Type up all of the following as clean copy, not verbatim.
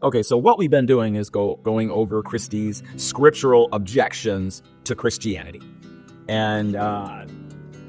Okay, so what we've been doing is going over Christie's scriptural objections to Christianity. And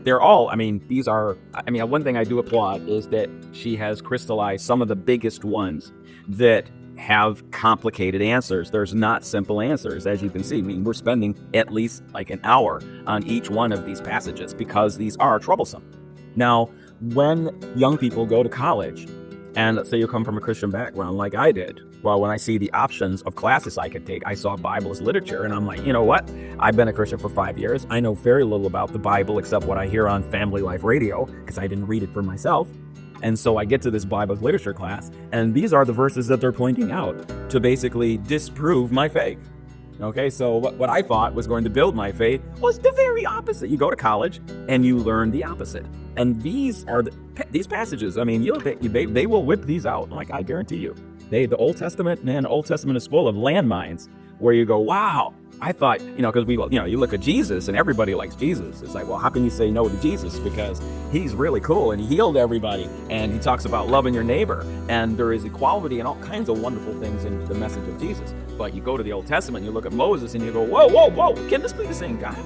they're all, one thing I do applaud is that she has crystallized some of the biggest ones that have complicated answers. There's not simple answers, as you can see. We're spending at least like an hour on each one of these passages because these are troublesome. Now, when young people go to college, and let's say you come from a Christian background like I did, well, when I see the options of classes I could take, I saw Bible as literature, and I'm like, you know what? I've been a Christian for 5 years. I know very little about the Bible except what I hear on Family Life Radio, because I didn't read it for myself. And so I get to this Bible as literature class, and these are the verses that they're pointing out to basically disprove my faith. Okay, so what I thought was going to build my faith was the very opposite. You go to college and you learn the opposite. And these are these passages. I mean, they will whip these out. Like, I guarantee you. The Old Testament, man, Old Testament is full of landmines where you go, wow. I thought, because you look at Jesus and everybody likes Jesus. It's like, well, how can you say no to Jesus? Because he's really cool and he healed everybody. And he talks about loving your neighbor. And there is equality and all kinds of wonderful things in the message of Jesus. But you go to the Old Testament, you look at Moses and you go, whoa, can this be the same guy?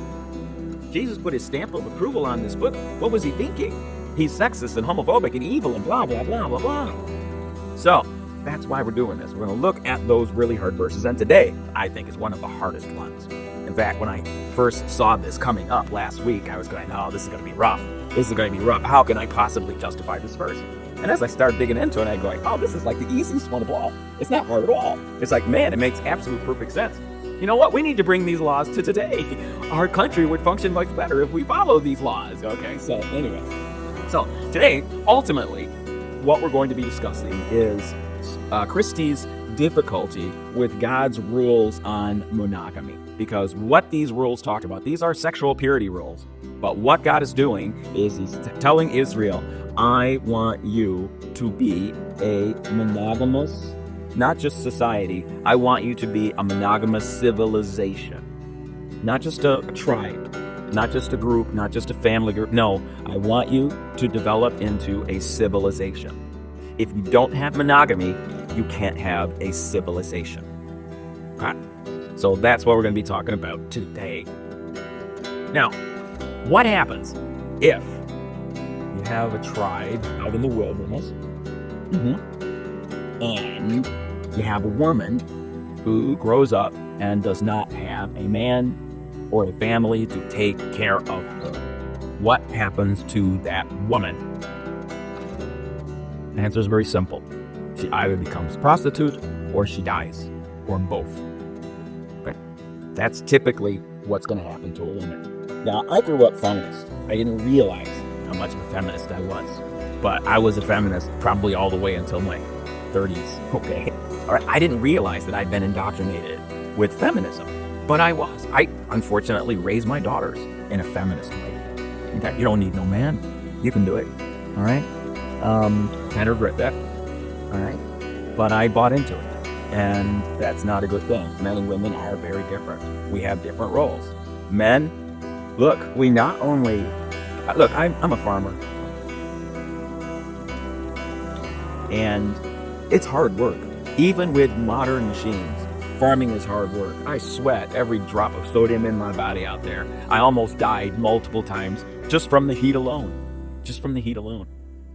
Jesus put his stamp of approval on this book. What was he thinking? He's sexist and homophobic and evil and blah, blah, blah, blah, blah. So that's why we're doing this. We're going to look at those really hard verses. And today, I think, is one of the hardest ones. In fact, when I first saw this coming up last week, I was going, oh, this is going to be rough. This is going to be rough. How can I possibly justify this verse? And as I started digging into it, I go, oh, this is like the easiest one of all. It's not hard at all. It's like, man, it makes absolute perfect sense. You know what? We need to bring these laws to today. Our country would function much better if we follow these laws. Okay, so anyway. So today, ultimately, what we're going to be discussing is Christie's difficulty with God's rules on monogamy. Because what these rules talk about, these are sexual purity rules. But what God is doing is he's telling Israel, I want you to be a monogamous, not just society, I want you to be a monogamous civilization. Not just a tribe, not just a group, not just a family group. No, I want you to develop into a civilization. If you don't have monogamy, you can't have a civilization. All right. So that's what we're going to be talking about today. Now, what happens if you have a tribe out in the wilderness and you have a woman who grows up and does not have a man or a family to take care of her? What happens to that woman? The answer is very simple. She either becomes a prostitute or she dies, or both. Okay. That's typically what's going to happen to a woman. Now, I grew up feminist. I didn't realize how much of a feminist I was, but I was a feminist probably all the way until my 30s. Okay. All right. I didn't realize that I'd been indoctrinated with feminism, but I was. I unfortunately raised my daughters in a feminist way. In fact, you don't need no man. You can do it. All right. Kind of regret that. All right. But I bought into it. And that's not a good thing. Men and women are very different. We have different roles. Men, look, we not only... Look, I'm a farmer. And it's hard work. Even with modern machines, farming is hard work. I sweat every drop of sodium in my body out there. I almost died multiple times just from the heat alone. Just from the heat alone.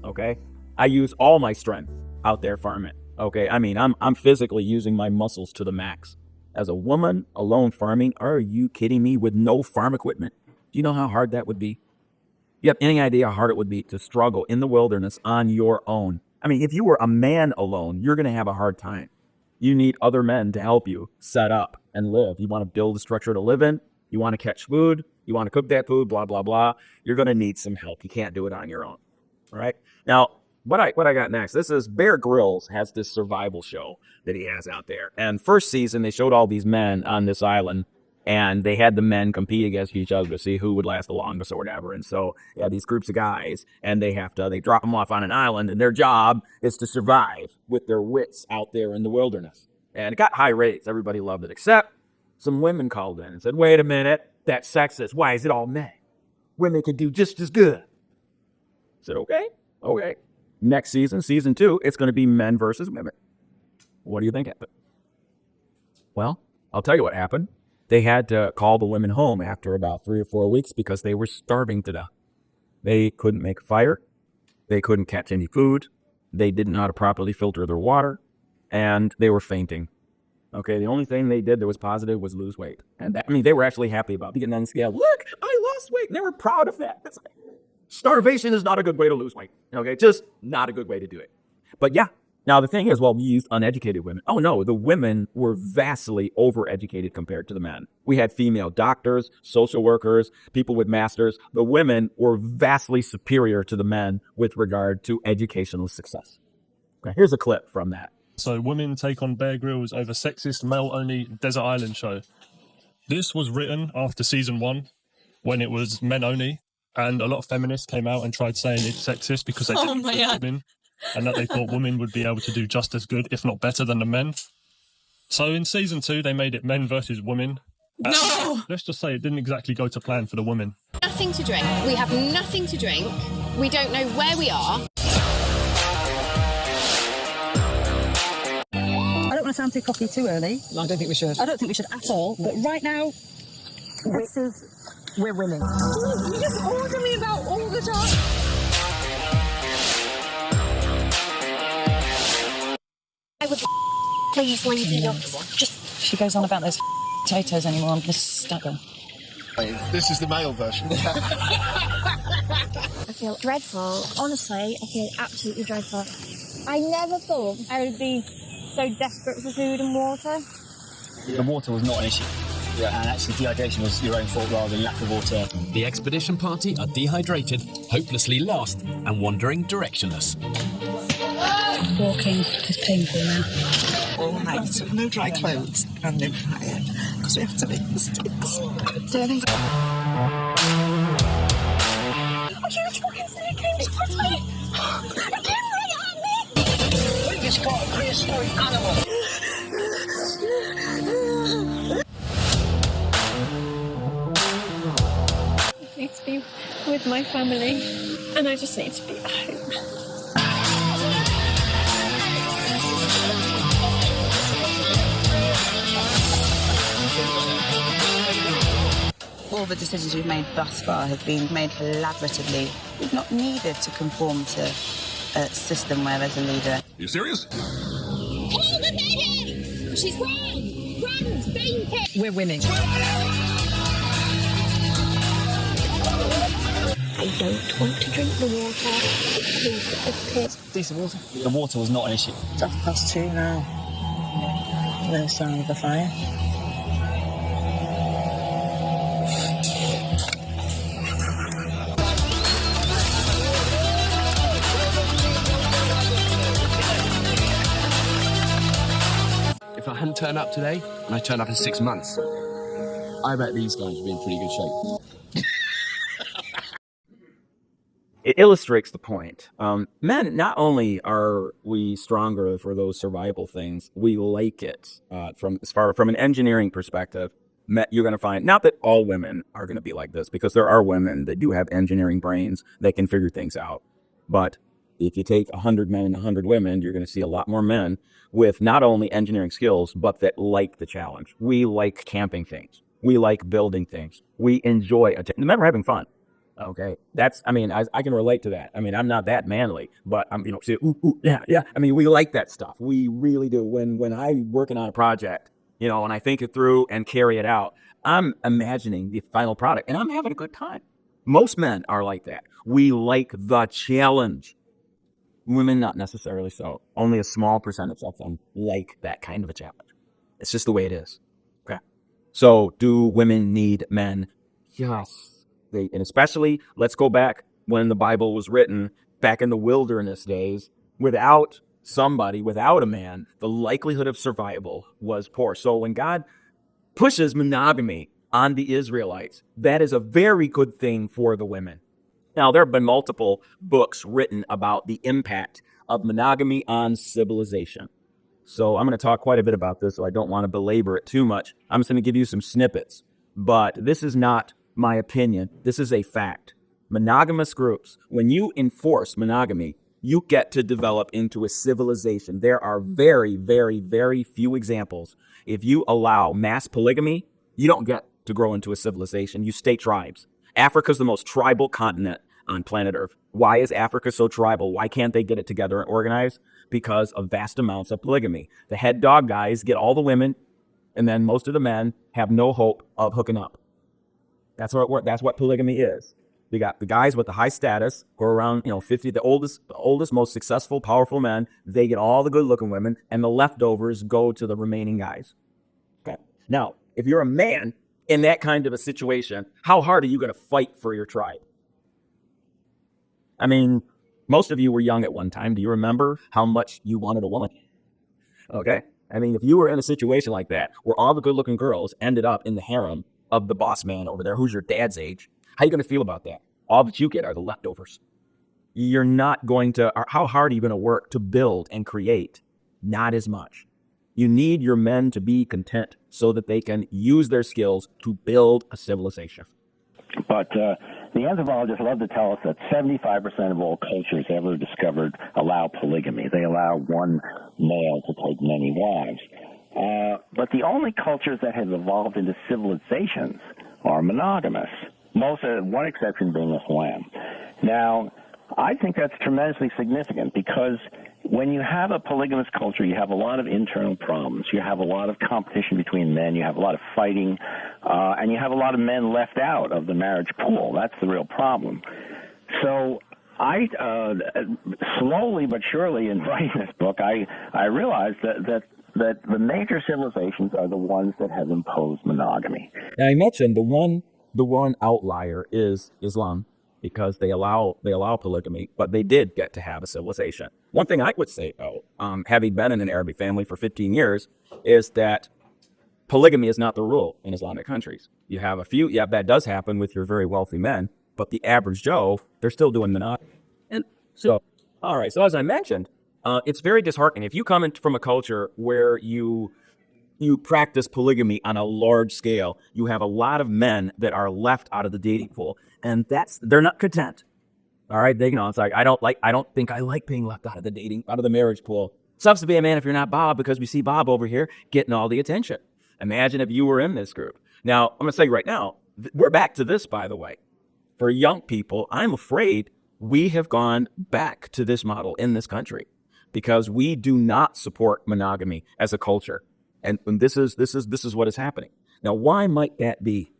Okay? I use all my strength out there farming. Okay? I mean, I'm physically using my muscles to the max. As a woman alone farming, are you kidding me? With no farm equipment? Do you know how hard that would be? You have any idea how hard it would be to struggle in the wilderness on your own? I mean, if you were a man alone, you're going to have a hard time. You need other men to help you set up and live. You want to build a structure to live in. You want to catch food. You want to cook that food, blah, blah, blah. You're going to need some help. You can't do it on your own. All right. Now, what I got next, this is Bear Grylls has this survival show that he has out there. And first season, they showed all these men on this island, and they had the men compete against each other to see who would last the longest or whatever. And so you have these groups of guys, and they drop them off on an island, and their job is to survive with their wits out there in the wilderness. And it got high rates. Everybody loved it, except some women called in and said, wait a minute, that's sexist. Why is it all men? Women can do just as good. I said, okay. Next season, season 2, it's going to be men versus women. What do you think happened? Well, I'll tell you what happened. They had to call the women home after about 3 or 4 weeks because they were starving to death. They couldn't make a fire. They couldn't catch any food. They didn't know how to properly filter their water. And they were fainting. Okay, the only thing they did that was positive was lose weight. And that, I mean, they were actually happy about getting on the scale. Look, I lost weight. And they were proud of that. Starvation is not a good way to lose weight. Okay, just not a good way to do it. But yeah, now the thing is, well, we used uneducated women. Oh no, the women were vastly overeducated compared to the men. We had female doctors, social workers, people with masters. The women were vastly superior to the men with regard to educational success. Okay, here's a clip from that. So women take on Bear Grylls over sexist male-only Desert Island show. This was written after season 1, when it was men only, and a lot of feminists came out and tried saying it's sexist because they didn't put women, and that they thought women would be able to do just as good, if not better, than the men. So in season 2, they made it men versus women. No! Let's just say it didn't exactly go to plan for the women. Nothing to drink. We have nothing to drink. We don't know where we are. I don't want to sound too cocky too early. No, I don't think we should. I don't think we should at all. But right now, we're winning. You just order me about all the time. I would please leave me up. Just. She goes on about those potatoes anymore. I'm just stubborn. This is the male version. I feel dreadful. Honestly, I feel absolutely dreadful. I never thought I would be so desperate for food and water. The water was not an issue. Yeah. And actually dehydration was your own fault rather than lack of water. The expedition party are dehydrated, hopelessly lost, and wandering directionless. Walking is painful now. All night, no dry clothes and no fire, because we have to make mistakes. So I think. Are you fucking sneaking towards me? It came right at me! We just got a prehistoric animal. I need to be with my family, and I just need to be at home. All the decisions we've made thus far have been made collaboratively. We've not needed to conform to a system where there's a leader. You serious? Hold the baby! She's wrong! Wrong! Fainting! We're winning. I don't want to drink the water. Please, Decent water. The water was not an issue. It's 2:30 now. No sign of a fire. If I hadn't turned up today, and I turned up in 6 months, I bet these guys would be in pretty good shape. It illustrates the point. Men, not only are we stronger for those survival things, we like it from an engineering perspective. You're going to find, not that all women are going to be like this, because there are women that do have engineering brains that can figure things out. But if you take 100 men and 100 women, you're going to see a lot more men with not only engineering skills, but that like the challenge. We like camping things. We like building things. We enjoy remember having fun. Okay, that's, I mean, I can relate to that. I mean, I'm not that manly, but I'm, say, yeah. I mean, we like that stuff. We really do. When I'm working on a project, and I think it through and carry it out, I'm imagining the final product and I'm having a good time. Most men are like that. We like the challenge. Women, not necessarily so. Only a small percentage of them like that kind of a challenge. It's just the way it is. Okay. So do women need men? Yes. And especially, let's go back when the Bible was written, back in the wilderness days, without a man, the likelihood of survival was poor. So when God pushes monogamy on the Israelites, that is a very good thing for the women. Now, there have been multiple books written about the impact of monogamy on civilization. So I'm going to talk quite a bit about this, so I don't want to belabor it too much. I'm just going to give you some snippets. But this is not my opinion. This is a fact. Monogamous groups, when you enforce monogamy, you get to develop into a civilization. There are very, very, very few examples. If you allow mass polygamy, you don't get to grow into a civilization. You stay tribes. Africa's the most tribal continent on planet Earth. Why is Africa so tribal? Why can't they get it together and organize? Because of vast amounts of polygamy. The head dog guys get all the women, and then most of the men have no hope of hooking up. That's what polygamy is. You got the guys with the high status go around, 50, the oldest, most successful, powerful men. They get all the good-looking women, and the leftovers go to the remaining guys. Okay. Now, if you're a man in that kind of a situation, how hard are you going to fight for your tribe? I mean, most of you were young at one time. Do you remember how much you wanted a woman? Okay. I mean, if you were in a situation like that, where all the good-looking girls ended up in the harem of the boss man over there, who's your dad's age, how are you going to feel about that? All that you get are the leftovers. You're not going to, how hard are you going to work to build and create? Not as much. You need your men to be content so that they can use their skills to build a civilization. But the anthropologists love to tell us that 75% of all cultures ever discovered allow polygamy. They allow one male to take many wives. But the only cultures that have evolved into civilizations are monogamous. One exception being Islam. Now, I think that's tremendously significant because when you have a polygamous culture, you have a lot of internal problems. You have a lot of competition between men. You have a lot of fighting. And you have a lot of men left out of the marriage pool. That's the real problem. So I, slowly but surely in writing this book, I realized that the major civilizations are the ones that have imposed monogamy. Now, I mentioned the one outlier is Islam, because they allow polygamy, but they did get to have a civilization. One thing I would say, though, having been in an Arabic family for 15 years, is that polygamy is not the rule in Islamic countries. You have a few, that does happen with your very wealthy men, but the average Joe, they're still doing monogamy. And so, all right, so as I mentioned, it's very disheartening. If you come in from a culture where you practice polygamy on a large scale, you have a lot of men that are left out of the dating pool, and they're not content. All right, it's like I don't think I like being left out of the marriage pool. Sucks to be a man if you're not Bob, because we see Bob over here getting all the attention. Imagine if you were in this group. Now, I'm gonna say right now, we're back to this, by the way. For young people, I'm afraid we have gone back to this model in this country because we do not support monogamy as a culture. And this is what is happening. Now, why might that be?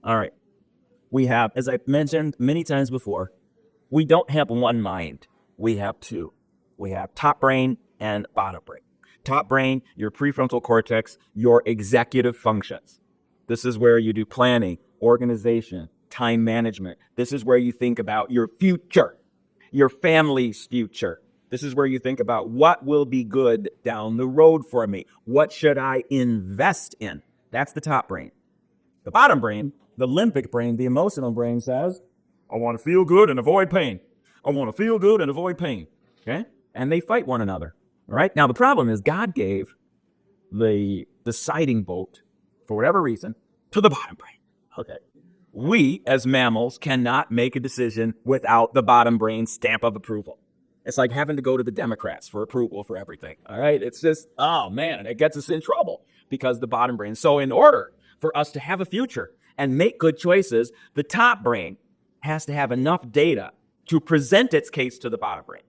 All right. We have, as I've mentioned many times before, we don't have one mind. We have two. We have top brain and bottom brain. Top brain, your prefrontal cortex, your executive functions. This is where you do planning, organization, time management. This is where you think about your future, your family's future. This is where you think about what will be good down the road for me. What should I invest in? That's the top brain. The bottom brain, the limbic brain, the emotional brain says, I want to feel good and avoid pain. I want to feel good and avoid pain. Okay? And they fight one another. All right? Now, the problem is God gave the deciding vote, for whatever reason, to the bottom brain. Okay. We, as mammals, cannot make a decision without the bottom brain stamp of approval. It's like having to go to the Democrats for approval for everything. All right. It's just, oh man, it gets us in trouble because the bottom brain. So in order for us to have a future and make good choices, the top brain has to have enough data to present its case to the bottom brain.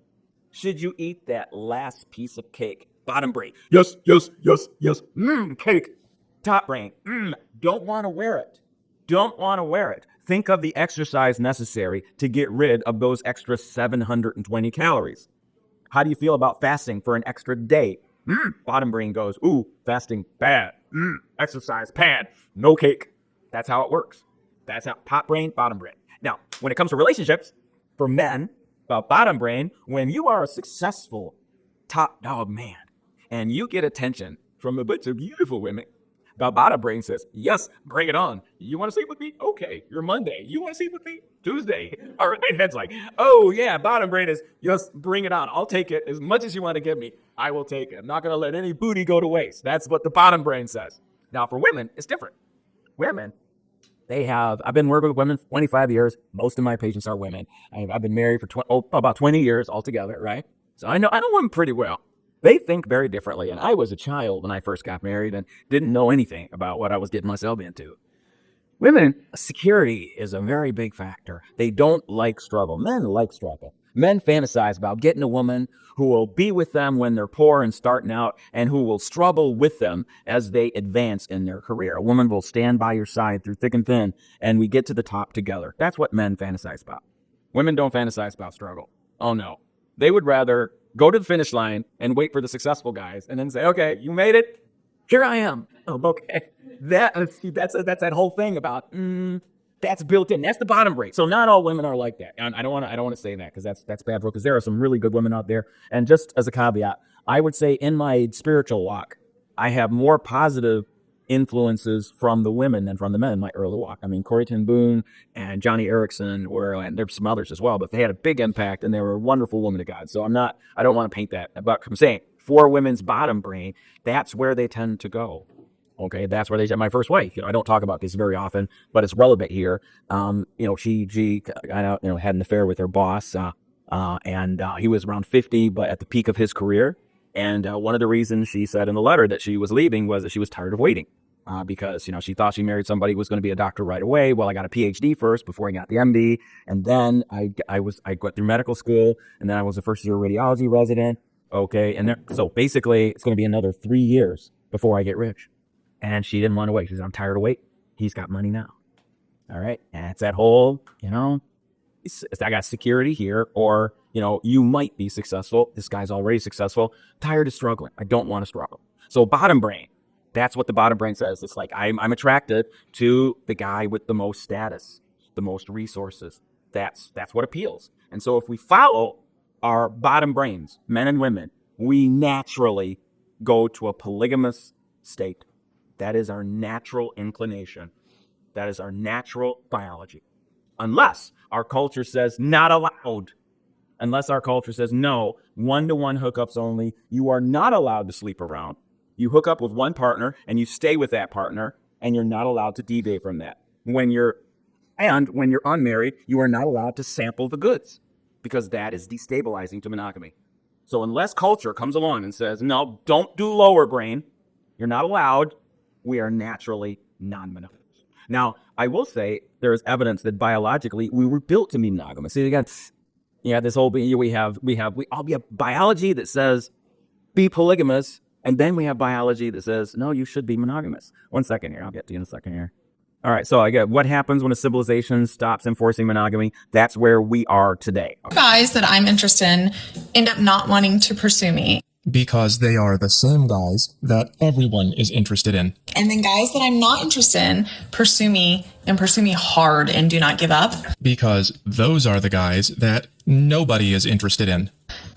Should you eat that last piece of cake? Bottom brain. Yes, yes, yes, yes. Cake. Top brain. Don't want to wear it. Don't want to wear it. Think of the exercise necessary to get rid of those extra 720 calories. How do you feel about fasting for an extra day? Bottom brain goes, ooh, fasting bad. Exercise bad. No cake. That's how it works. That's how top brain, bottom brain. Now, when it comes to relationships, for men, bottom brain, when you are a successful top dog man and you get attention from a bunch of beautiful women, the bottom brain says, yes, bring it on. You want to sleep with me? Okay, you're Monday. You want to sleep with me? Tuesday. All right, head's like, oh yeah, bottom brain is, yes, bring it on. I'll take it. As much as you want to give me, I will take it. I'm not going to let any booty go to waste. That's what the bottom brain says. Now for women, it's different. Women, I've been working with women for 25 years. Most of my patients are women. I've been married for about 20 years altogether, right? So I know women pretty well. They think very differently. And I was a child when I first got married and didn't know anything about what I was getting myself into. Women, security is a very big factor. They don't like struggle. Men like struggle. Men fantasize about getting a woman who will be with them when they're poor and starting out and who will struggle with them as they advance in their career. A woman will stand by your side through thick and thin, and we get to the top together. That's what men fantasize about. Women don't fantasize about struggle. Oh, no. They would rather go to the finish line and wait for the successful guys and then say, okay, you made it. Here I am. Oh, okay. That's that whole thing about, that's built in. That's the bottom break. So not all women are like that. And I don't want to say that because that's bad, because there are some really good women out there. And just as a caveat, I would say in my spiritual walk, I have more positive influences from the women than from the men in my early walk. I mean, Corrie ten Boom and Johnny Erickson and there's some others as well, but they had a big impact and they were a wonderful women of God. So I don't want to paint that, but I'm saying for women's bottom brain, that's where they tend to go. Okay, that's where they said my first wife. I don't talk about this very often, but it's relevant here. She had an affair with her boss, and he was around 50, but at the peak of his career. And one of the reasons she said in the letter that she was leaving was that she was tired of waiting, because she thought she married somebody who was going to be a doctor right away. Well, I got a PhD first before I got the MD, and then I went through medical school, and then I was a first-year radiology resident. Okay, and so basically it's going to be another 3 years before I get rich. And she didn't want to wait. She said, I'm tired of waiting. He's got money now. All right. And it's that whole, I got security here, or, you might be successful. This guy's already successful. Tired of struggling. I don't want to struggle. So bottom brain, that's what the bottom brain says. It's like, I'm attracted to the guy with the most status, the most resources. That's what appeals. And so if we follow our bottom brains, men and women, we naturally go to a polygamous state. That is our natural inclination. That is our natural biology. Unless our culture says not allowed. Unless our culture says no, one-to-one hookups only. You are not allowed to sleep around. You hook up with one partner and you stay with that partner, and you're not allowed to deviate from that. When you're unmarried, you are not allowed to sample the goods, because that is destabilizing to monogamy. So unless culture comes along and says, no, don't do lower brain, you're not allowed, we are naturally non-monogamous. Now, I will say there is evidence that biologically we were built to be monogamous. See, this whole we have biology that says be polygamous, and then we have biology that says no, you should be monogamous. 1 second here, I'll get to you in a second here. All right, so what happens when a civilization stops enforcing monogamy? That's where we are today. Guys that I'm interested in end up not wanting to pursue me. Because they are the same guys that everyone is interested in. And then guys that I'm not interested in pursue me hard and do not give up. Because those are the guys that nobody is interested in.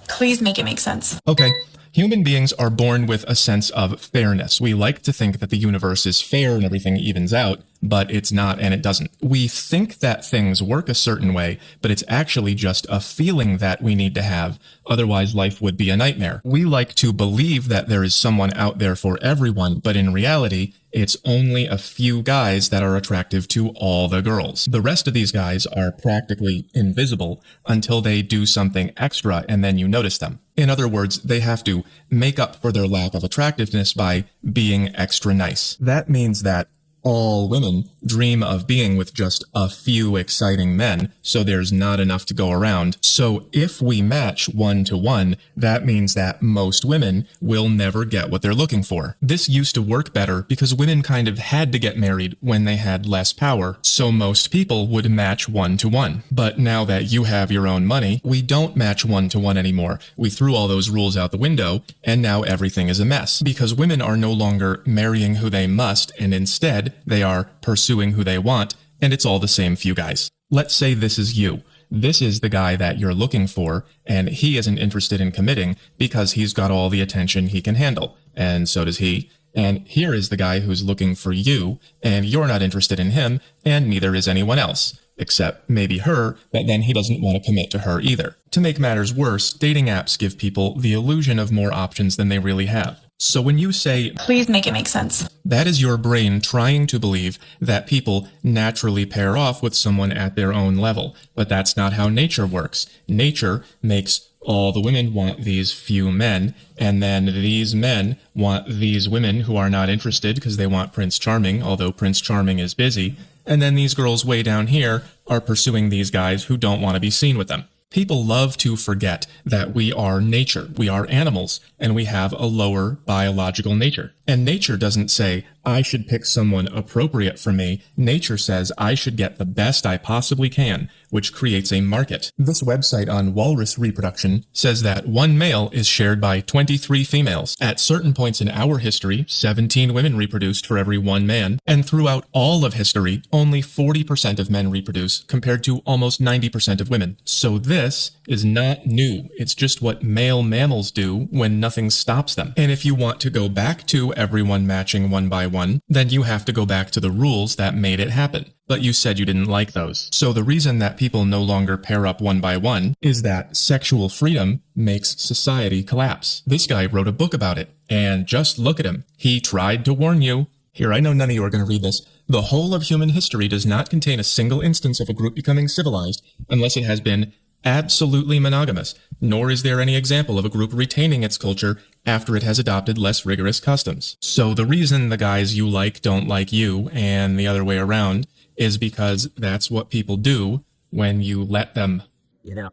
Please make it make sense. Okay. Human beings are born with a sense of fairness. We like to think that the universe is fair and everything evens out, but it's not, and it doesn't. We think that things work a certain way, but it's actually just a feeling that we need to have. Otherwise, life would be a nightmare. We like to believe that there is someone out there for everyone, but in reality, it's only a few guys that are attractive to all the girls. The rest of these guys are practically invisible until they do something extra and then you notice them. In other words, they have to make up for their lack of attractiveness by being extra nice. That means that all women dream of being with just a few exciting men, so there's not enough to go around. So if we match 1-to-1, that means that most women will never get what they're looking for. This used to work better because women kind of had to get married when they had less power, so most people would match 1-to-1. But now that you have your own money, we don't match 1-to-1 anymore. We threw all those rules out the window, and now everything is a mess. Because women are no longer marrying who they must, and instead, they are pursuing who they want, and it's all the same few guys. Let's say this is you. This is the guy that you're looking for, and he isn't interested in committing because he's got all the attention he can handle, and so does he. And here is the guy who's looking for you, and you're not interested in him, and neither is anyone else. Except maybe her, but then he doesn't want to commit to her either. To make matters worse, dating apps give people the illusion of more options than they really have. So when you say, please make it make sense. that is your brain trying to believe that people naturally pair off with someone at their own level. But that's not how nature works. Nature makes all the women want these few men, and then these men want these women who are not interested because they want Prince Charming, although Prince Charming is busy. And then these girls way down here are pursuing these guys who don't want to be seen with them. People love to forget that we are nature, we are animals, and we have a lower biological nature. And nature doesn't say, I should pick someone appropriate for me. Nature says I should get the best I possibly can, which creates a market. This website on walrus reproduction says that one male is shared by 23 females. At certain points in our history, 17 women reproduced for every one man, and throughout all of history, only 40% of men reproduce compared to almost 90% of women. So this is not new. It's just what male mammals do when nothing stops them. And if you want to go back to everyone matching one by one, then you have to go back to the rules that made it happen. But you said you didn't like those. So the reason that people no longer pair up one by one is that sexual freedom makes society collapse. This guy wrote a book about it, and just look at him. He tried to warn you. Here, I know none of you are going to read this. The whole of human history does not contain a single instance of a group becoming civilized unless it has been absolutely monogamous, nor is there any example of a group retaining its culture after it has adopted less rigorous customs. So the reason the guys you like don't like you, and the other way around, is because that's what people do when you let them. Yeah,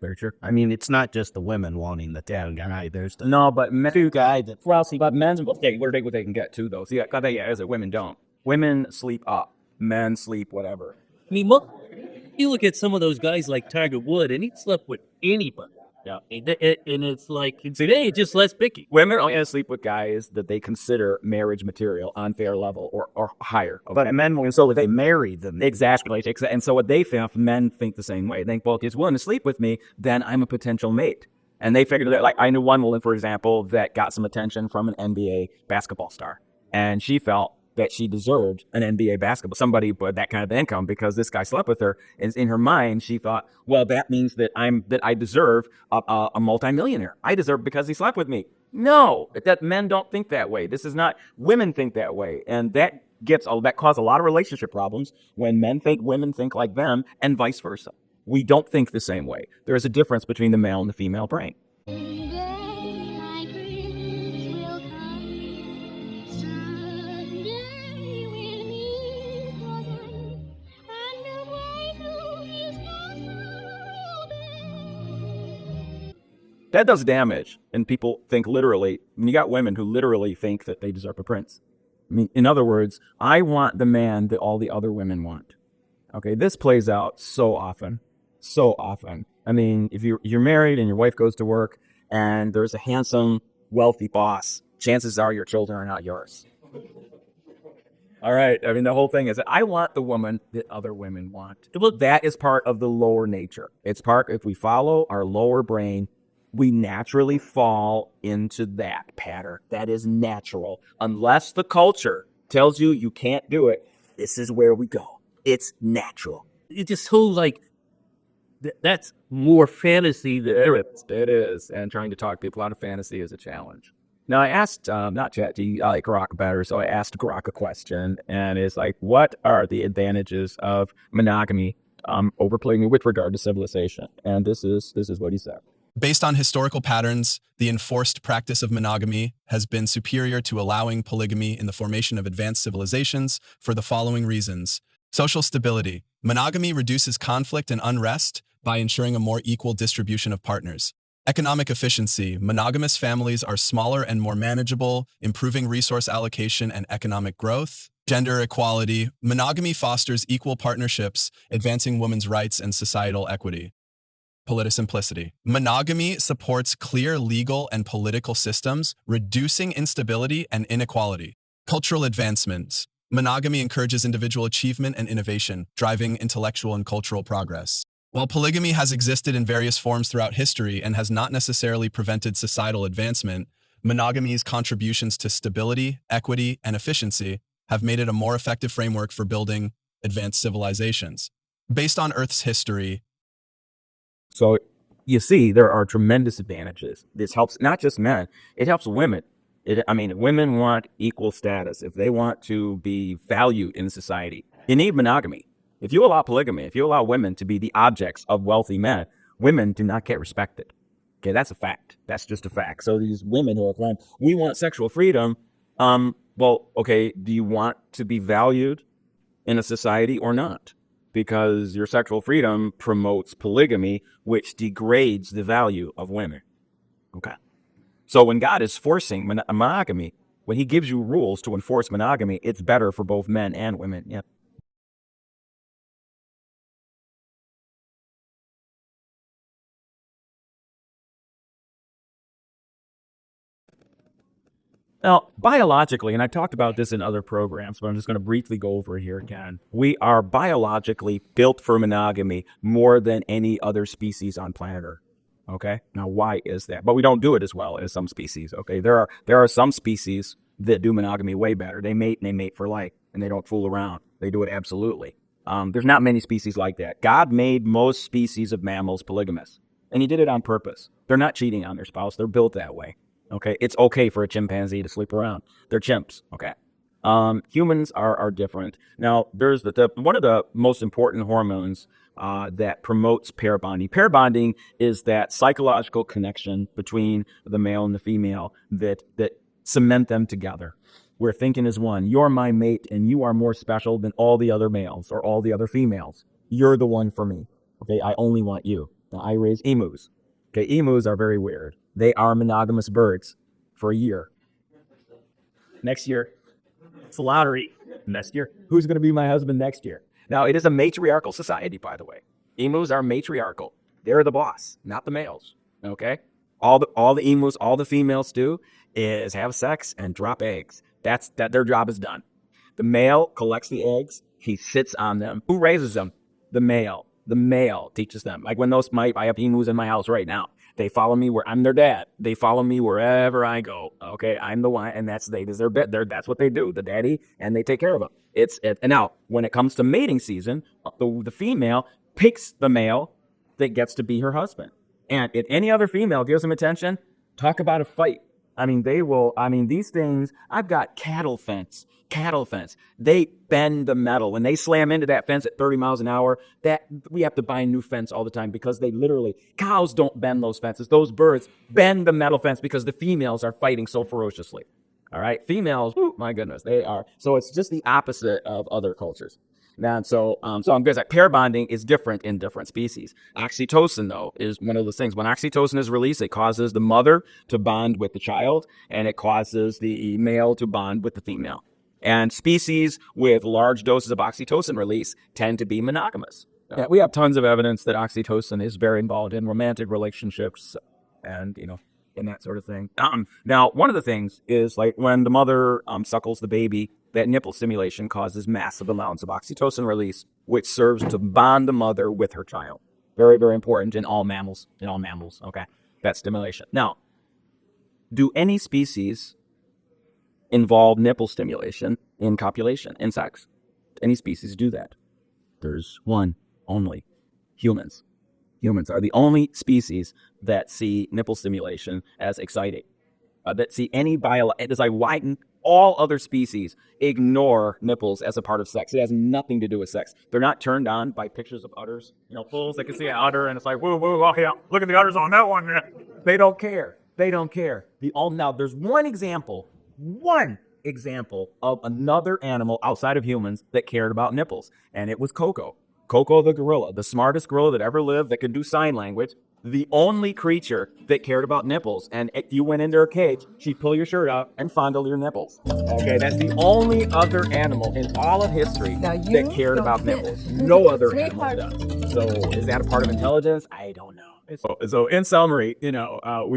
very true. I mean, it's not just the women wanting the down guy. There's the No, but men, two guys that well, see, but men's, okay, what they can get too, though. See, is it women don't. Women sleep up. Men sleep whatever. I mean, look, you look at some of those guys like Tiger Wood, and he slept with anybody. Yeah, and it's like, today it's just less picky. Women only sleep with guys that they consider marriage material on fair level or higher. But men, so they marry them. Exactly. And so what they think, men think the same way. They think, well, if he's willing to sleep with me, then I'm a potential mate. And they figured that, like, I knew one woman, for example, that got some attention from an NBA basketball star. And she felt that she deserved an NBA basketball, somebody with that kind of income, because this guy slept with her. And in her mind, she thought, well, that means that I deserve a multimillionaire. I deserve because he slept with me. No, that men don't think that way. This is not, women think that way. And that causes a lot of relationship problems when men think women think like them and vice versa. We don't think the same way. There is a difference between the male and the female brain. That does damage, and people think literally. I mean, you got women who literally think that they deserve a prince. I mean, in other words, I want the man that all the other women want. Okay, this plays out so often. I mean, if you're married and your wife goes to work and there's a handsome, wealthy boss, chances are your children are not yours. All right, I mean, the whole thing is that I want the woman that other women want. Look, that is part of the lower nature. It's part, if we follow our lower brain, we naturally fall into that pattern. That is natural. Unless the culture tells you you can't do it, this is where we go. It's natural. It's just so, like, that's more fantasy than it is. And trying to talk people out of fantasy is a challenge. Now, I asked, not ChatGPT, I like Grok better, so I asked Grok a question, and it's like, what are the advantages of monogamy over polygamy with regard to civilization? And this is what he said. Based on historical patterns, the enforced practice of monogamy has been superior to allowing polygamy in the formation of advanced civilizations for the following reasons. Social stability. Monogamy reduces conflict and unrest by ensuring a more equal distribution of partners. Economic efficiency. Monogamous families are smaller and more manageable, improving resource allocation and economic growth. Gender equality. Monogamy fosters equal partnerships, advancing women's rights and societal equity. Politicimplicity. Monogamy supports clear legal and political systems, reducing instability and inequality. Cultural advancements. Monogamy encourages individual achievement and innovation, driving intellectual and cultural progress. While polygamy has existed in various forms throughout history and has not necessarily prevented societal advancement, monogamy's contributions to stability, equity, and efficiency have made it a more effective framework for building advanced civilizations. Based on Earth's history, so you see, there are tremendous advantages. This helps not just men, it helps women. Women want equal status. If they want to be valued in society, you need monogamy. If you allow polygamy, if you allow women to be the objects of wealthy men, women do not get respected. Okay, that's a fact. That's just a fact. So these women who are claiming, we want sexual freedom, well, okay, do you want to be valued in a society or not? Because your sexual freedom promotes polygamy, which degrades the value of women. Okay. So when God is forcing monogamy, when he gives you rules to enforce monogamy, it's better for both men and women. Yeah. Now, biologically, and I talked about this in other programs, but I'm just going to briefly go over it here again. We are biologically built for monogamy more than any other species on planet Earth. Okay? Now, why is that? But we don't do it as well as some species. Okay? There are some species that do monogamy way better. They mate and they mate for life, and they don't fool around. They do it absolutely. There's not many species like that. God made most species of mammals polygamous, and he did it on purpose. They're not cheating on their spouse. They're built that way. Okay, it's okay for a chimpanzee to sleep around. They're chimps. Okay, humans are different. Now, there's one of the most important hormones that promotes pair bonding. Pair bonding is that psychological connection between the male and the female that cement them together. We're thinking as one. You're my mate, and you are more special than all the other males or all the other females. You're the one for me. Okay, I only want you. Now, I raise emus. Okay, emus are very weird. They are monogamous birds for a year. Next year, it's a lottery. Next year, who's going to be my husband next year? Now, it is a matriarchal society, by the way. Emus are matriarchal. They're the boss, not the males. Okay? All the emus, all the females do is have sex and drop eggs. That's their job is done. The male collects the eggs. He sits on them. Who raises them? The male. The male teaches them. Like when I have emus in my house right now. They follow me where I'm their dad. They follow me wherever I go. Okay, I'm the one, and that's their bit. That's what they do, the daddy, and they take care of them. And now when it comes to mating season, the female picks the male that gets to be her husband. And if any other female gives him attention, talk about a fight. They will. These things. I've got cattle fence. They bend the metal. When they slam into that fence at 30 miles an hour, that we have to buy a new fence all the time because cows don't bend those fences. Those birds bend the metal fence because the females are fighting so ferociously. All right, females, my goodness, they are. So it's just the opposite of other cultures. So I'm going to say pair bonding is different in different species. Oxytocin, though, is one of those things. When oxytocin is released, it causes the mother to bond with the child, and it causes the male to bond with the female. And species with large doses of oxytocin release tend to be monogamous. Yeah, we have tons of evidence that oxytocin is very involved in romantic relationships and, and that sort of thing. Now, one of the things is like when the mother suckles the baby, that nipple stimulation causes massive amounts of oxytocin release, which serves to bond the mother with her child. Very, very important in all mammals. Okay, that stimulation. Now, do any species involve nipple stimulation in copulation, in sex? Any species do that? There's one only. Humans. Humans are the only species that see nipple stimulation as exciting. That see any as I widen, all other species ignore nipples as a part of sex. It has nothing to do with sex. They're not turned on by pictures of udders. Fools, they can see an udder and it's like, whoa, oh yeah, look at the udders on that one. They don't care. Now, there's one example of another animal outside of humans that cared about nipples, and it was Coco. Coco the gorilla, the smartest gorilla that ever lived that could do sign language, the only creature that cared about nipples. And if you went into her cage, she'd pull your shirt out and fondle your nipples. Okay, that's the only other animal in all of history that cared about nipples. No other animal does. So is that a part of intelligence? I don't know. So in summary, we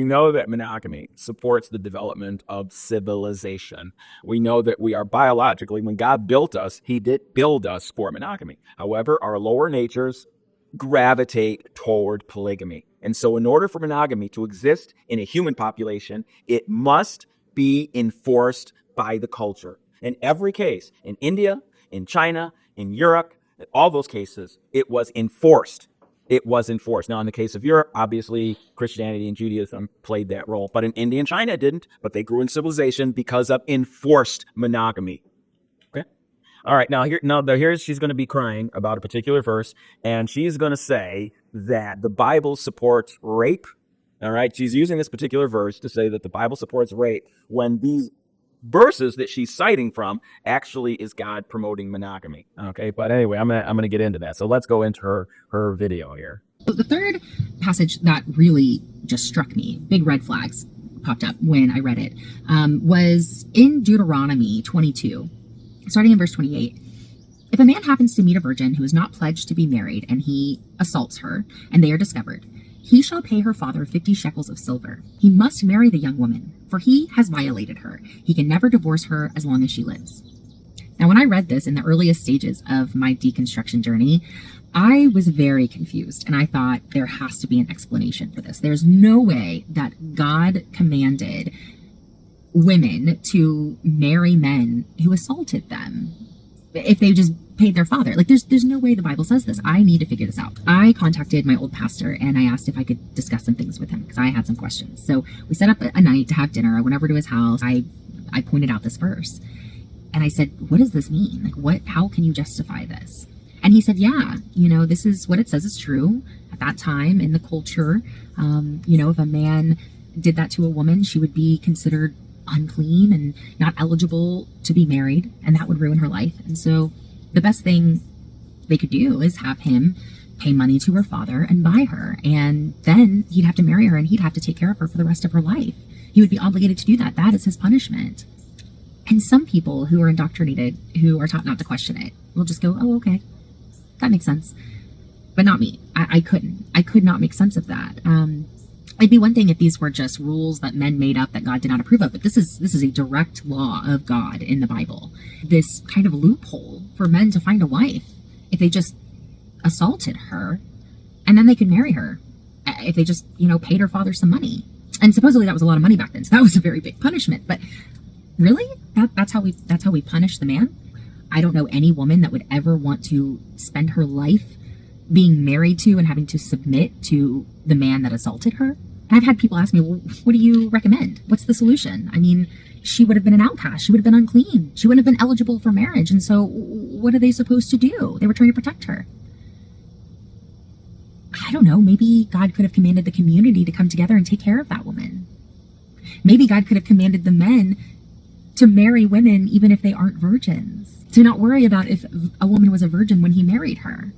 know that monogamy supports the development of civilization. We know that we are biologically, when God built us, he did build us for monogamy. However, our lower natures gravitate toward polygamy. And so in order for monogamy to exist in a human population, it must be enforced by the culture. In every case, in India, in China, in Europe, in all those cases, it was enforced it was enforced. Now, in the case of Europe, obviously Christianity and Judaism played that role, but in India and China it didn't, but they grew in civilization because of enforced monogamy. Okay. All right. Now here's she's going to be crying about a particular verse, and she's going to say that the Bible supports rape. All right. She's using this particular verse to say that the Bible supports rape when these verses that she's citing from actually is God promoting monogamy. Okay. But anyway, I'm going to get into that. So let's go into her video here. The third passage that really just struck me, big red flags popped up when I read it, was in Deuteronomy 22, starting in verse 28. If a man happens to meet a virgin who is not pledged to be married and he assaults her and they are discovered, he shall pay her father 50 shekels of silver. He must marry the young woman, for he has violated her. He can never divorce her as long as she lives. Now, when I read this in the earliest stages of my deconstruction journey, I was very confused, and I thought there has to be an explanation for this. There's no way that God commanded women to marry men who assaulted them if they just paid their father. Like, there's no way the Bible says this. I need to figure this out. I contacted my old pastor and I asked if I could discuss some things with him because I had some questions. So we set up a night to have dinner. I went over to his house. I pointed out this verse and I said, what does this mean? Like, how can you justify this? And he said, yeah, this is what it says is true at that time in the culture. If a man did that to a woman, she would be considered unclean and not eligible to be married, and that would ruin her life. And so the best thing they could do is have him pay money to her father and buy her, and then he'd have to marry her and he'd have to take care of her for the rest of her life. He would be obligated to do that. That is his punishment. And some people who are indoctrinated, who are taught not to question it, will just go, oh, okay, that makes sense. But not me. I could not make sense of that. It'd be one thing if these were just rules that men made up that God did not approve of, but this is a direct law of God in the Bible. This kind of loophole for men to find a wife if they just assaulted her, and then they could marry her if they just, paid her father some money. And supposedly that was a lot of money back then, so that was a very big punishment. But really, that's how we punish the man? I don't know any woman that would ever want to spend her life being married to and having to submit to the man that assaulted her. I've had people ask me, well, what do you recommend? What's the solution? I mean, she would have been an outcast. She would have been unclean. She wouldn't have been eligible for marriage. And so what are they supposed to do? They were trying to protect her. I don't know. Maybe God could have commanded the community to come together and take care of that woman. Maybe God could have commanded the men to marry women even if they aren't virgins. To not worry about if a woman was a virgin when he married her.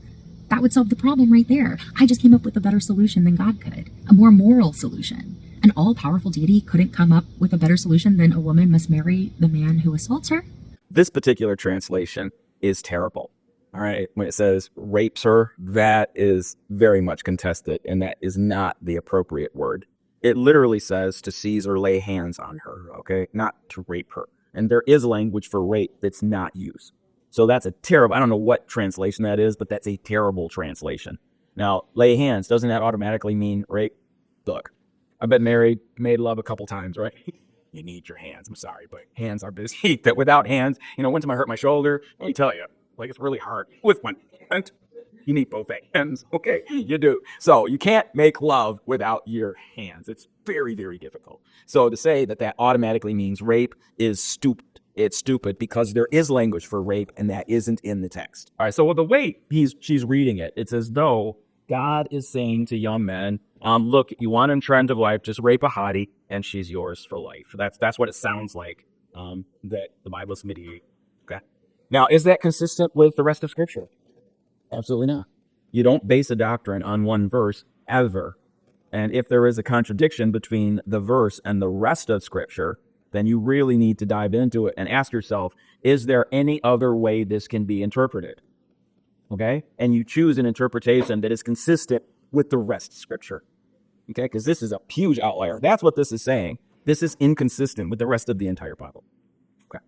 That would solve the problem right there. I just came up with a better solution than God could. A more moral solution. An all-powerful deity couldn't come up with a better solution than a woman must marry the man who assaults her? This particular translation is terrible. All right. When it says rapes her, that is very much contested, and that is not the appropriate word. It literally says to seize or lay hands on her, okay? Not to rape her. And there is language for rape that's not used. So that's a terrible, I don't know what translation that is, but that's a terrible translation. Now, lay hands, doesn't that automatically mean rape? Look, I've been married, made love a couple times, right? You need your hands. I'm sorry, but hands are busy. That without hands, one time I hurt my shoulder. Let me tell you, it's really hard with one hand. You need both hands. Okay, you do. So you can't make love without your hands. It's very, very difficult. So to say that automatically means rape is stupid. It's stupid because there is language for rape and that isn't in the text. All right, so the way she's reading it, it's as though God is saying to young men, look, you want an attractive wife, just rape a hottie and she's yours for life. That's what it sounds like that the Bible is mediating. Okay. Now, is that consistent with the rest of Scripture? Absolutely not. You don't base a doctrine on one verse ever. And if there is a contradiction between the verse and the rest of Scripture, then you really need to dive into it and ask yourself, is there any other way this can be interpreted? Okay? And you choose an interpretation that is consistent with the rest of Scripture. Okay? Because this is a huge outlier. That's what this is saying. This is inconsistent with the rest of the entire Bible. Okay.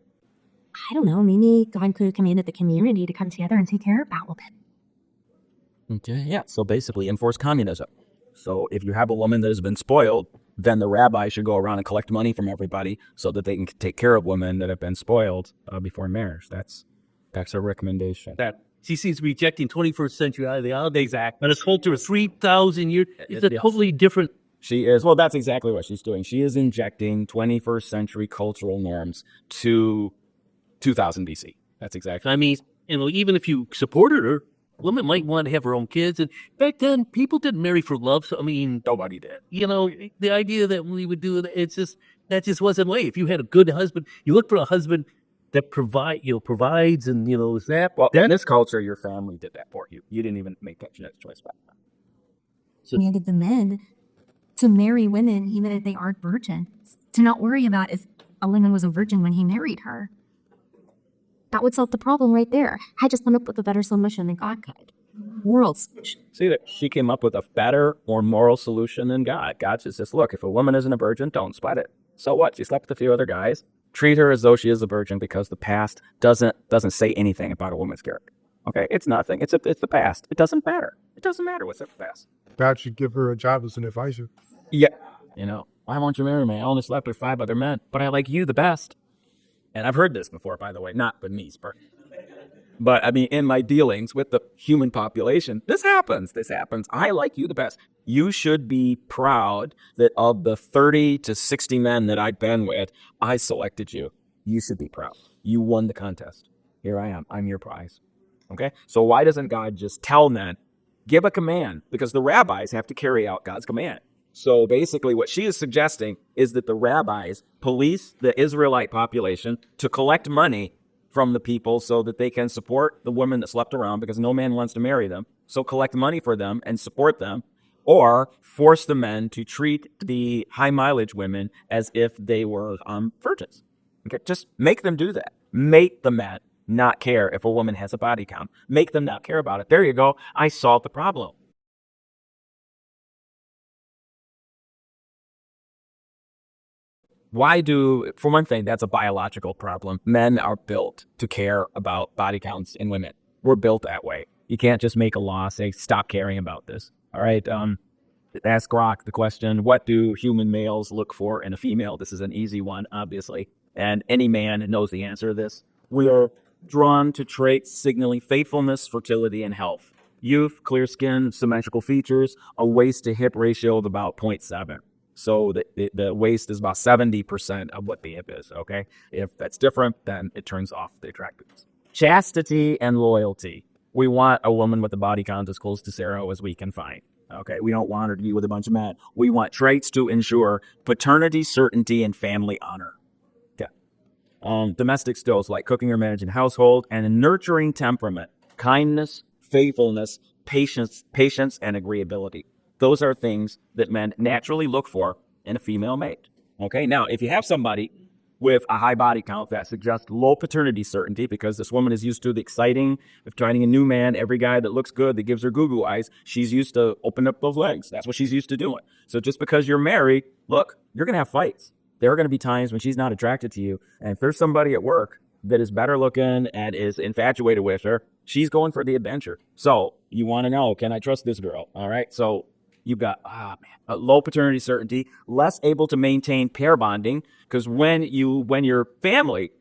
I don't know. Maybe God could have commanded the community to come together and take care of that woman. Okay, yeah. So basically enforce communism. So if you have a woman that has been spoiled, then the rabbi should go around and collect money from everybody so that they can take care of women that have been spoiled before marriage. That's a recommendation. That She seems to be rejecting 21st century ideology. Exactly. And it's culture 3,000 years. It's a totally different. She is. Well, that's exactly what she's doing. She is injecting 21st century cultural norms to 2000 BC. That's exactly. I mean, even if you supported her, women might want to have her own kids. And back then, people didn't marry for love. So, I mean, nobody did. The idea that we would do it, that just wasn't the way. If you had a good husband, you look for a husband that provides and, is that. Well, in this culture, your family did that for you. You didn't even make that choice back then. So, commanded the men to marry women even if they aren't virgins, to not worry about if a woman was a virgin when he married her. That would solve the problem right there. I just come up with a better solution than God could. Moral solution. See, that she came up with a better, more moral solution than God. God just says, look, if a woman isn't a virgin, don't sweat it. So what? She slept with a few other guys. Treat her as though she is a virgin because the past doesn't say anything about a woman's character. Okay? It's nothing. It's the past. It doesn't matter. It doesn't matter what's in the past. God should give her a job as an advisor. Yeah. Why won't you marry me? I only slept with 5 other men, but I like you the best. And I've heard this before, by the way, not with me, but I mean, in my dealings with the human population, this happens. I like you the best. You should be proud that of the 30 to 60 men that I've been with, I selected you. You should be proud. You won the contest. Here I am. I'm your prize. Okay? So why doesn't God just tell men, give a command? Because the rabbis have to carry out God's command. So basically what she is suggesting is that the rabbis police the Israelite population to collect money from the people so that they can support the women that slept around because no man wants to marry them. So collect money for them and support them, or force the men to treat the high mileage women as if they were virgins. Okay, just make them do that. Make the men not care if a woman has a body count. Make them not care about it. There you go. I solved the problem. For one thing, that's a biological problem. Men are built to care about body counts in women. We're built that way. You can't just make a law, say, stop caring about this. All right. Ask Grok the question, what do human males look for in a female? This is an easy one, obviously. And any man knows the answer to this. We are drawn to traits signaling faithfulness, fertility, and health. Youth, clear skin, symmetrical features, a waist to hip ratio of about 0.7. So the waist is about 70% of what the hip is, okay? If that's different, then it turns off the attractiveness. Chastity and loyalty. We want a woman with a body count as close to zero as we can find, okay? We don't want her to be with a bunch of men. We want traits to ensure paternity, certainty, and family honor. Okay. Domestic skills like cooking or managing household, and a nurturing temperament, kindness, faithfulness, patience, and agreeability. Those are things that men naturally look for in a female mate. Okay, now, if you have somebody with a high body count that suggests low paternity certainty because this woman is used to the exciting of finding a new man, every guy that looks good, that gives her goo-goo eyes, she's used to open up those legs. That's what she's used to doing. So just because you're married, look, you're going to have fights. There are going to be times when she's not attracted to you. And if there's somebody at work that is better looking and is infatuated with her, she's going for the adventure. So you want to know, can I trust this girl? All right, so you've got a low paternity certainty, less able to maintain pair bonding, because when your family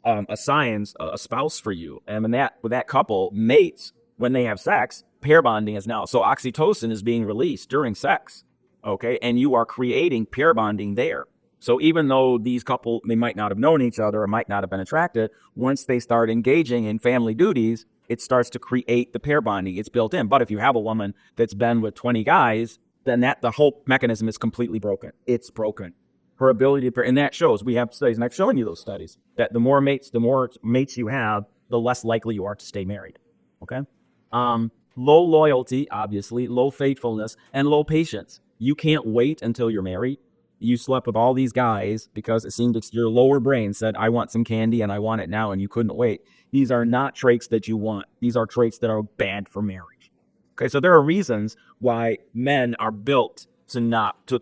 assigns a spouse for you, and when that couple mates when they have sex, pair bonding is now. So oxytocin is being released during sex, okay, and you are creating pair bonding there. So even though these couple, they might not have known each other or might not have been attracted, once they start engaging in family duties, it starts to create the pair bonding. It's built in. But if you have a woman that's been with 20 guys, then the whole mechanism is completely broken. It's broken. Her ability to pair, and that shows, we have studies, and I've shown you those studies, that the more mates you have, the less likely you are to stay married. Okay? Low loyalty, obviously, low faithfulness, and low patience. You can't wait until you're married. You slept with all these guys because it seemed your lower brain said, I want some candy and I want it now, and you couldn't wait. These are not traits that you want. These are traits that are bad for marriage. Okay, so there are reasons why men are built to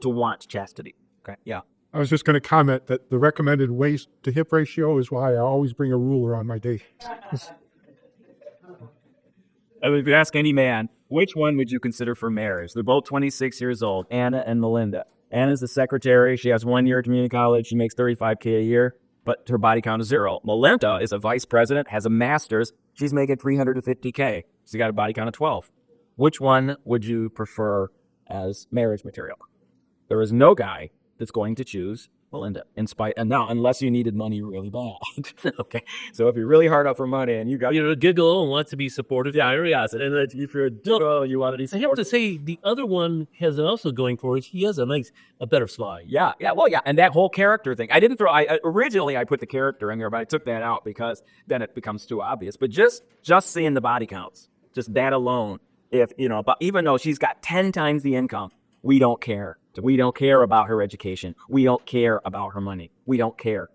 want chastity. Okay, yeah. I was just going to comment that the recommended waist to hip ratio is why I always bring a ruler on my date. If you ask any man, which one would you consider for marriage? They're both 26 years old, Anna and Melinda. Anna's the secretary. She has 1 year at community college. She makes $35K a year. but her body count is 0. Melinda is a vice president, has a master's. She's making $350K. She got a body count of 12. Which one would you prefer as marriage material? There is no guy that's going to choose Melinda, and now, unless you needed money really bad. Okay, so if you're really hard up for money and you're a gigolo and want to be supportive, yes. And if you're a dildo, you want to be supportive. I have to say, the other one has also going for it. He has a better slide. Yeah, and that whole character thing. Originally I put the character in there, but I took that out because then it becomes too obvious. But just seeing the body counts, just that alone, but even though she's got 10 times the income, we don't care. We don't care about her education. We don't care about her money. We don't care.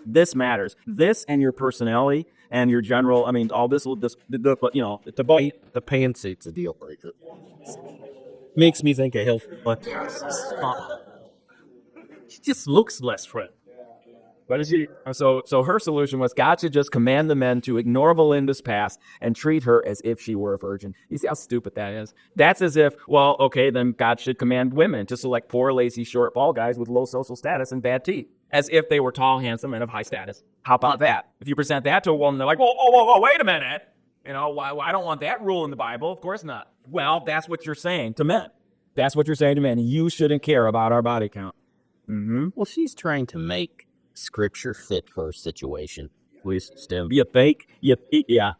This matters. This and your personality and your general, all this will just, the pants-it's a deal breaker. Makes me think of Hill. But she just looks less friendly. But so her solution was God should just command the men to ignore Melinda's past and treat her as if she were a virgin. You see how stupid that is? That's as if, well, okay, then God should command women to select poor, lazy, short, bald guys with low social status and bad teeth, as if they were tall, handsome, and of high status. How about that? If you present that to a woman, they're like, whoa, wait a minute. I don't want that rule in the Bible. Of course not. Well, that's what you're saying to men. That's what you're saying to men. You shouldn't care about our body count. Mm-hmm. Well, she's trying to make Scripture fit her situation. Please, Stim. You think? Yeah,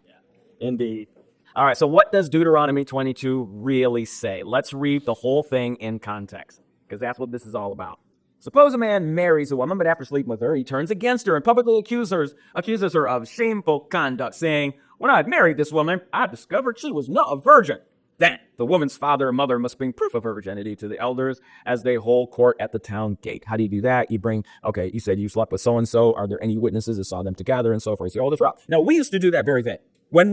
indeed. All right, so what does Deuteronomy 22 really say? Let's read the whole thing in context, because that's what this is all about. Suppose a man marries a woman, but after sleeping with her, he turns against her and publicly accuses her of shameful conduct, saying, when I married this woman, I discovered she was not a virgin. Then the woman's father or mother must bring proof of her virginity to the elders as they hold court at the town gate. How do you do that? You said you slept with so-and-so. Are there any witnesses that saw them together and so forth? So all this route. Now, we used to do that very thing. When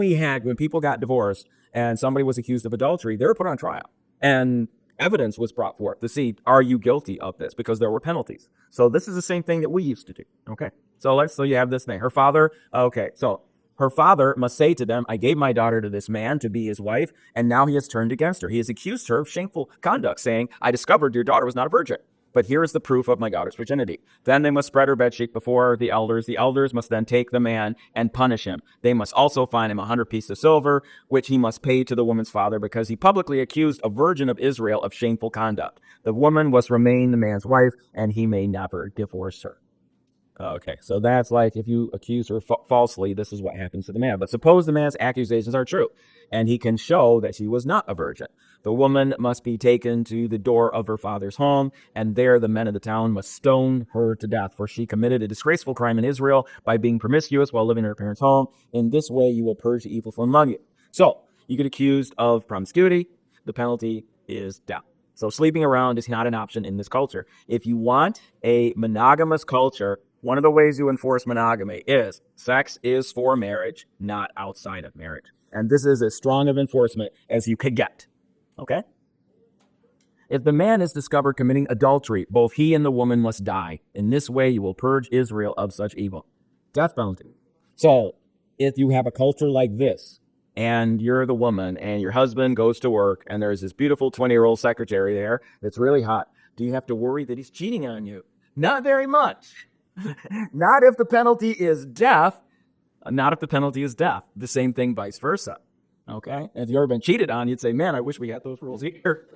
people got divorced and somebody was accused of adultery, they were put on trial. And evidence was brought forth to see, are you guilty of this? Because there were penalties. So this is the same thing that we used to do. Okay. So you have this thing. Her father must say to them, I gave my daughter to this man to be his wife, and now he has turned against her. He has accused her of shameful conduct, saying, I discovered your daughter was not a virgin. But here is the proof of my daughter's virginity. Then they must spread her bedsheet before the elders. The elders must then take the man and punish him. They must also fine him 100 pieces of silver, which he must pay to the woman's father, because he publicly accused a virgin of Israel of shameful conduct. The woman must remain the man's wife, and he may never divorce her. Okay, so that's like if you accuse her falsely, this is what happens to the man. But suppose the man's accusations are true, and he can show that she was not a virgin. The woman must be taken to the door of her father's home, and there the men of the town must stone her to death, for she committed a disgraceful crime in Israel by being promiscuous while living in her parents' home. In this way you will purge the evil from among you. So, you get accused of promiscuity, the penalty is death. So sleeping around is not an option in this culture. If you want a monogamous culture, one of the ways you enforce monogamy is sex is for marriage, not outside of marriage. And this is as strong of enforcement as you could get. Okay? If the man is discovered committing adultery, both he and the woman must die. In this way, you will purge Israel of such evil. Death penalty. So, if you have a culture like this, and you're the woman, and your husband goes to work, and there's this beautiful 20-year-old secretary there that's really hot, do you have to worry that he's cheating on you? Not very much. Not if the penalty is death. Not if the penalty is death. The same thing vice versa. Okay? If you've ever been cheated on, you'd say, man, I wish we had those rules here.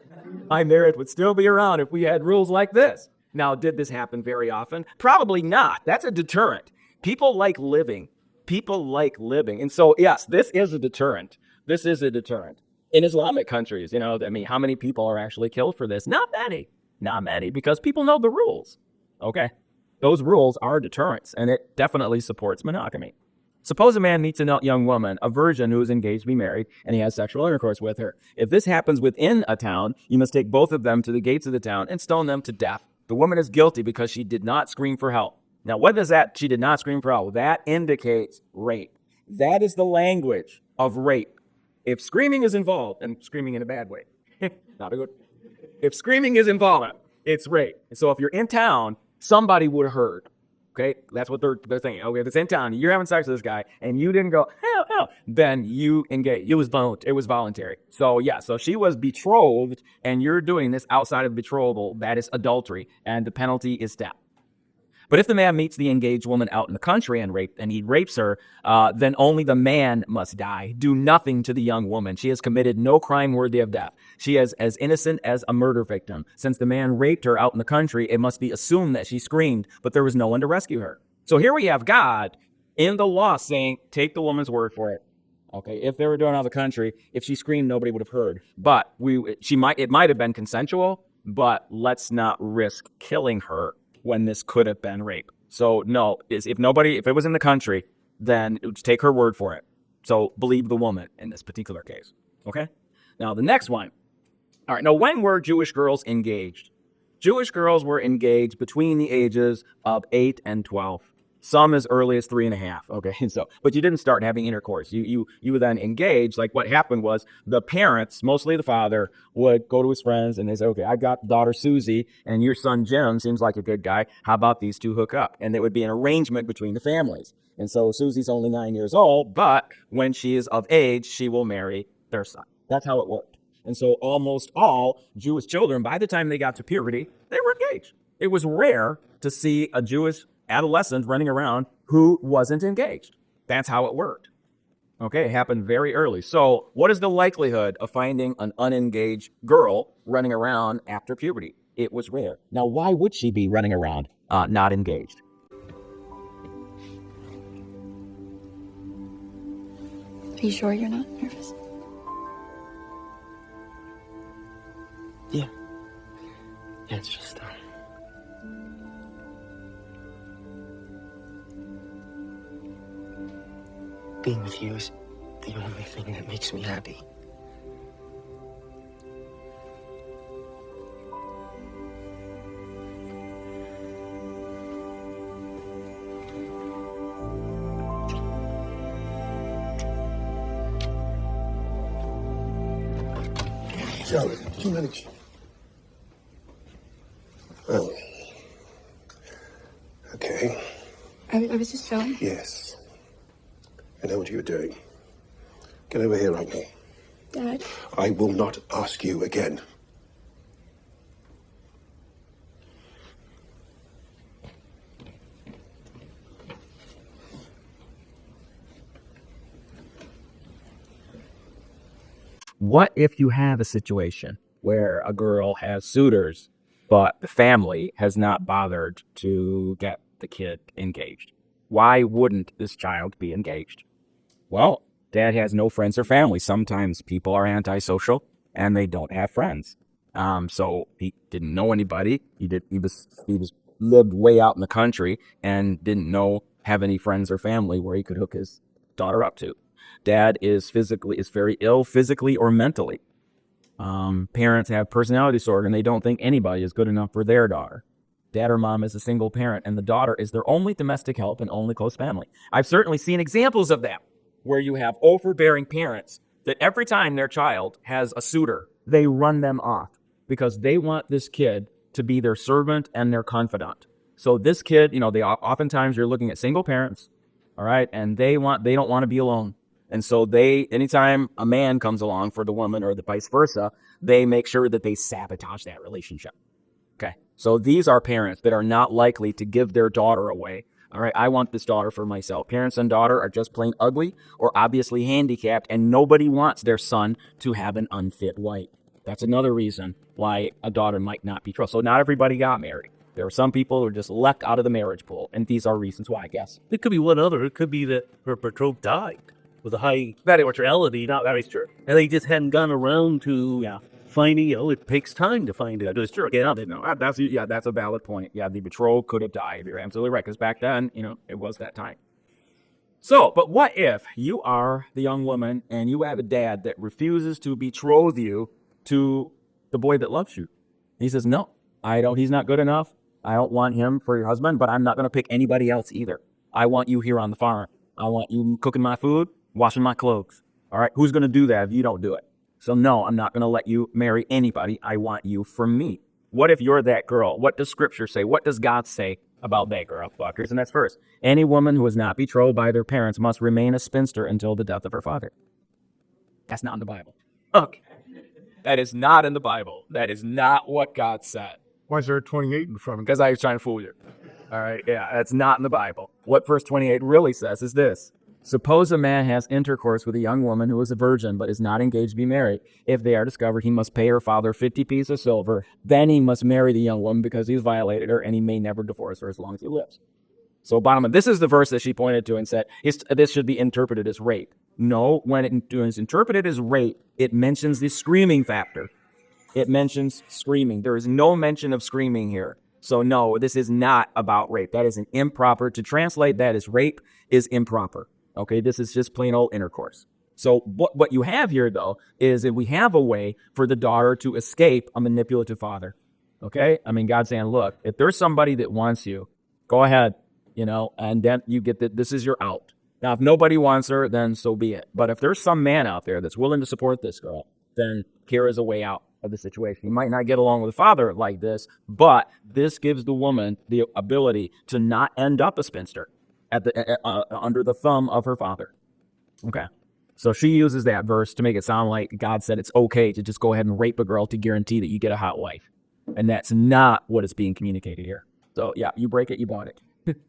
My marriage would still be around if we had rules like this. Now, did this happen very often? Probably not. That's a deterrent. People like living. And so, yes, this is a deterrent. In Islamic countries, how many people are actually killed for this? Not many, because people know the rules. Okay? Those rules are deterrents, and it definitely supports monogamy. Suppose a man meets a young woman, a virgin who is engaged to be married, and he has sexual intercourse with her. If this happens within a town, you must take both of them to the gates of the town and stone them to death. The woman is guilty because she did not scream for help. Now, what does that, she did not scream for help? That indicates rape. That is the language of rape. If screaming is involved, and screaming in a bad way, not a good, if screaming is involved, it's rape. And so if you're in town, somebody would have heard. Okay, that's what they're thinking. Okay, if it's in town, you're having sex with this guy, and you didn't go, hell, then you engage. It was voluntary. So yeah, so she was betrothed, and you're doing this outside of betrothal. That is adultery, and the penalty is death. But if the man meets the engaged woman out in the country and he rapes her, then only the man must die. Do nothing to the young woman. She has committed no crime worthy of death. She is as innocent as a murder victim. Since the man raped her out in the country, it must be assumed that she screamed, but there was no one to rescue her. So here we have God in the law saying, take the woman's word for it. Okay, if they were doing it out of the country, if she screamed, nobody would have heard. But it might have been consensual, but let's not risk killing her when this could have been rape. So no, if it was in the country, then take her word for it. So believe the woman in this particular case. Okay? Now the next one. All right, now when were Jewish girls engaged? Jewish girls were engaged between the ages of 8 and 12. Some as early as 3.5. Okay, but you didn't start having intercourse. You then engaged. Like what happened was the parents, mostly the father, would go to his friends and they say, okay, I got daughter Susie and your son Jim seems like a good guy. How about these two hook up? And there would be an arrangement between the families. And so Susie's only 9 years old, but when she is of age, she will marry their son. That's how it worked. And so almost all Jewish children, by the time they got to puberty, they were engaged. It was rare to see a Jewish adolescent running around who wasn't engaged. That's how it worked. Okay, it happened very early. So what is the likelihood of finding an unengaged girl running around after puberty? It was rare. Now, why would she be running around not engaged? Are you sure you're not nervous? Yeah. Yeah, it's just... being with you is the only thing that makes me happy. Charlie, did you manage? Oh. Okay. I was just showing. Yes. I know what you were doing. Get over here right now. Dad. I will not ask you again. What if you have a situation where a girl has suitors, but the family has not bothered to get the kid engaged? Why wouldn't this child be engaged? Well, dad has no friends or family. Sometimes people are antisocial and they don't have friends. So he didn't know anybody. He lived way out in the country and didn't have any friends or family where he could hook his daughter up to. Dad is very ill physically or mentally. Parents have personality disorder and they don't think anybody is good enough for their daughter. Dad or mom is a single parent and the daughter is their only domestic help and only close family. I've certainly seen examples of that where you have overbearing parents that every time their child has a suitor, they run them off because they want this kid to be their servant and their confidant. So this kid, oftentimes you're looking at single parents, all right, and they don't want to be alone. And so anytime a man comes along for the woman or the vice versa, they make sure that they sabotage that relationship. Okay. So these are parents that are not likely to give their daughter away. All right. I want this daughter for myself. Parents and daughter are just plain ugly or obviously handicapped, and nobody wants their son to have an unfit wife. That's another reason why a daughter might not be trusted. So not everybody got married. There are some people who are just left out of the marriage pool, and these are reasons why, I guess. It could be one other. It could be that her betrothed died with a high mortality. No, that is true. And they just hadn't gone around to finding, it takes time to find it. It's true. Yeah, that's a valid point. Yeah, the betrothed could have died. You're absolutely right, because back then, it was that time. So, but what if you are the young woman and you have a dad that refuses to betroth you to the boy that loves you? He says, no, he's not good enough. I don't want him for your husband, but I'm not going to pick anybody else either. I want you here on the farm. I want you cooking my food, washing my clothes. All right, who's going to do that if you don't do it? So no, I'm not going to let you marry anybody. I want you for me. What if you're that girl? What does Scripture say? What does God say about that girl? Well, here's the next verse. Any woman who is not betrothed by their parents must remain a spinster until the death of her father. That's not in the Bible. Okay. That is not in the Bible. That is not what God said. Why is there a 28 in front of it? Because I was trying to fool you. All right, yeah, that's not in the Bible. What verse 28 really says is this. Suppose a man has intercourse with a young woman who is a virgin but is not engaged to be married. If they are discovered, he must pay her father 50 pieces of silver. Then he must marry the young woman because he's violated her, and he may never divorce her as long as he lives. So bottom line, this is the verse that she pointed to and said, this should be interpreted as rape. No, when it is interpreted as rape, it mentions the screaming factor. It mentions screaming. There is no mention of screaming here. So no, this is not about rape. That is an improper. To translate that as rape is improper. Okay, this is just plain old intercourse. So what you have here, though, is that we have a way for the daughter to escape a manipulative father. Okay? I mean, God's saying, look, if there's somebody that wants you, go ahead, and then you get that this is your out. Now, if nobody wants her, then so be it. But if there's some man out there that's willing to support this girl, then here is a way out of the situation. You might not get along with a father like this, but this gives the woman the ability to not end up a spinster under the thumb of her father. Okay. So she uses that verse to make it sound like God said it's okay to just go ahead and rape a girl to guarantee that you get a hot wife. And that's not what is being communicated here. So yeah, you break it, you bought it.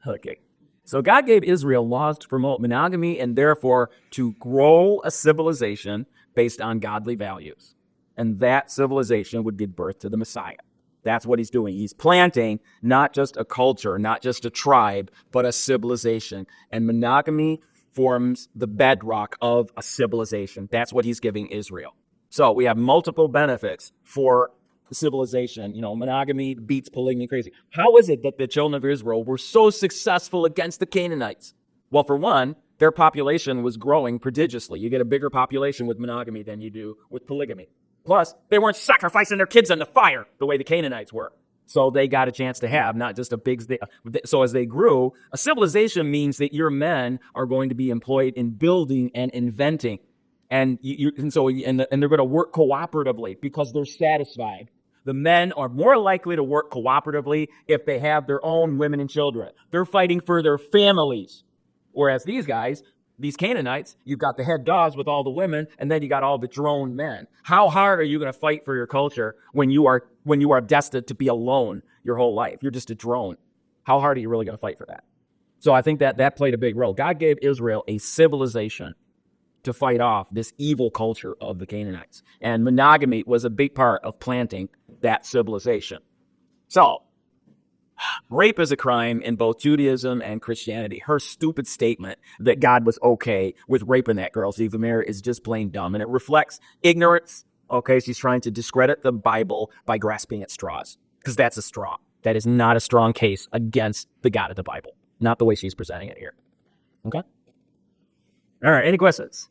Okay. So God gave Israel laws to promote monogamy and therefore to grow a civilization based on godly values. And that civilization would give birth to the Messiah. That's what he's doing. He's planting not just a culture, not just a tribe, but a civilization. And monogamy forms the bedrock of a civilization. That's what he's giving Israel. So we have multiple benefits for civilization. Monogamy beats polygamy crazy. How is it that the children of Israel were so successful against the Canaanites? Well, for one, their population was growing prodigiously. You get a bigger population with monogamy than you do with polygamy. Plus, they weren't sacrificing their kids in the fire the way the Canaanites were. So they got a chance to have not just a big... So as they grew, a civilization means that your men are going to be employed in building and inventing. And they're going to work cooperatively because they're satisfied. The men are more likely to work cooperatively if they have their own women and children. They're fighting for their families. Whereas these guys... These Canaanites, you've got the head dogs with all the women, and then you got all the drone men. How hard are you going to fight for your culture when you are destined to be alone your whole life? You're just a drone. How hard are you really going to fight for that? So I think that played a big role. God gave Israel a civilization to fight off this evil culture of the Canaanites. And monogamy was a big part of planting that civilization. So, rape is a crime in both Judaism and Christianity. Her stupid statement that God was okay with raping that girl, Ziva Meir, is just plain dumb. And it reflects ignorance. Okay, she's trying to discredit the Bible by grasping at straws. Because that's a straw. That is not a strong case against the God of the Bible. Not the way she's presenting it here. Okay? All right, any questions?